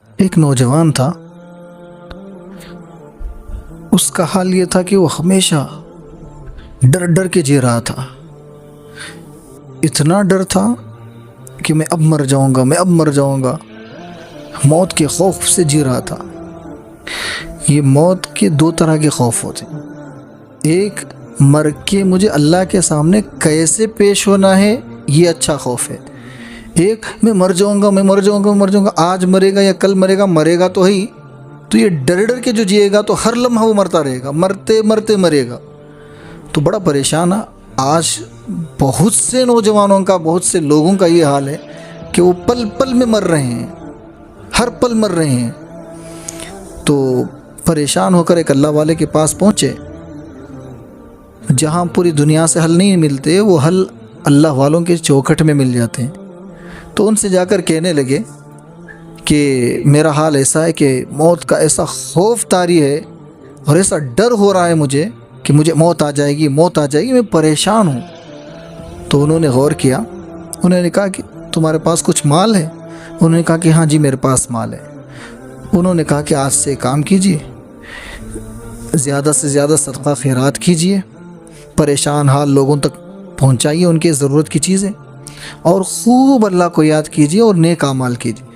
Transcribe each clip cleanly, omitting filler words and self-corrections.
ایک نوجوان تھا، اس کا حال یہ تھا کہ وہ ہمیشہ ڈر ڈر کے جی رہا تھا۔ اتنا ڈر تھا کہ میں اب مر جاؤں گا، میں اب مر جاؤں گا، موت کے خوف سے جی رہا تھا۔ یہ موت کے دو طرح کے خوف ہوتے ہیں، ایک مر کے مجھے اللہ کے سامنے کیسے پیش ہونا ہے، یہ اچھا خوف ہے۔ ایک میں مر جاؤں گا، میں مر جاؤں گا، میں مر جاؤں گا، آج مرے گا یا کل مرے گا، مرے گا تو ہی، تو یہ ڈر ڈر کے جو جیے گا تو ہر لمحہ وہ مرتا رہے گا، مرتے مرتے مرے گا، تو بڑا پریشان ہے۔ آج بہت سے نوجوانوں کا، بہت سے لوگوں کا یہ حال ہے کہ وہ پل پل میں مر رہے ہیں، ہر پل مر رہے ہیں۔ تو پریشان ہو کر ایک اللہ والے کے پاس پہنچے، جہاں پوری دنیا سے حل نہیں ملتے، وہ حل اللہ والوں کے چوکھٹ میں مل جاتے ہیں۔ تو ان سے جا کر کہنے لگے کہ میرا حال ایسا ہے کہ موت کا ایسا خوف طاری ہے اور ایسا ڈر ہو رہا ہے مجھے کہ مجھے موت آ جائے گی، موت آ جائے گی، میں پریشان ہوں۔ تو انہوں نے غور کیا، انہوں نے کہا کہ تمہارے پاس کچھ مال ہے؟ انہوں نے کہا کہ ہاں جی میرے پاس مال ہے۔ انہوں نے کہا کہ آج سے کام کیجئے، زیادہ سے زیادہ صدقہ خیرات کیجئے، پریشان حال لوگوں تک پہنچائیے ان کے ضرورت کی چیزیں، اور خوب اللہ کو یاد کیجئے اور نیک اعمال کیجئے،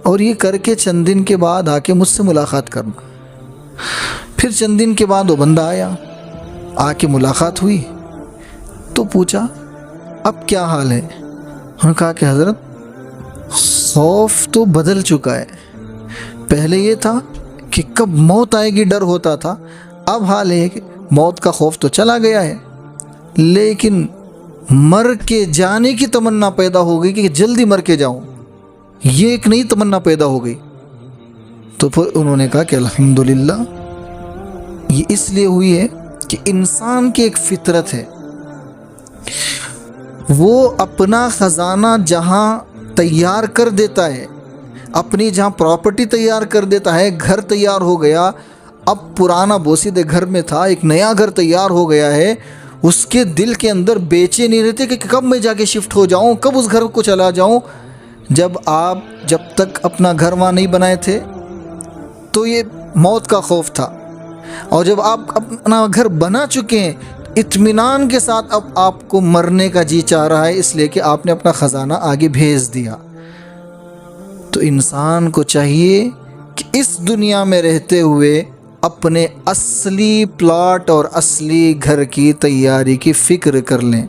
اور یہ کر کے چند دن کے بعد آ کے مجھ سے ملاقات کرنا۔ پھر چند دن کے بعد وہ بندہ آیا، آ کے ملاقات ہوئی، تو پوچھا اب کیا حال ہے؟ انہوں نے کہا کہ حضرت خوف تو بدل چکا ہے، پہلے یہ تھا کہ کب موت آئے گی ڈر ہوتا تھا، اب حال ہے کہ موت کا خوف تو چلا گیا ہے، لیکن مر کے جانے کی تمنا پیدا ہو گئی کہ جلدی مر کے جاؤں، یہ ایک نئی تمنا پیدا ہو گئی۔ تو پھر انہوں نے کہا کہ الحمدللہ، یہ اس لیے ہوئی ہے کہ انسان کی ایک فطرت ہے، وہ اپنا خزانہ جہاں تیار کر دیتا ہے، اپنی جہاں پراپرٹی تیار کر دیتا ہے، گھر تیار ہو گیا، اب پرانا بوسیدہ گھر میں تھا، ایک نیا گھر تیار ہو گیا ہے، اس کے دل کے اندر بیچے نہیں رہتے کہ کب میں جا کے شفٹ ہو جاؤں، کب اس گھر کو چلا جاؤں۔ جب تک اپنا گھر وہاں نہیں بنائے تھے تو یہ موت کا خوف تھا، اور جب آپ اپنا گھر بنا چکے ہیں، اطمینان کے ساتھ اب آپ کو مرنے کا جی چاہ رہا ہے، اس لیے کہ آپ نے اپنا خزانہ آگے بھیج دیا۔ تو انسان کو چاہیے کہ اس دنیا میں رہتے ہوئے اپنے اصلی پلاٹ اور اصلی گھر کی تیاری کی فکر کر لیں۔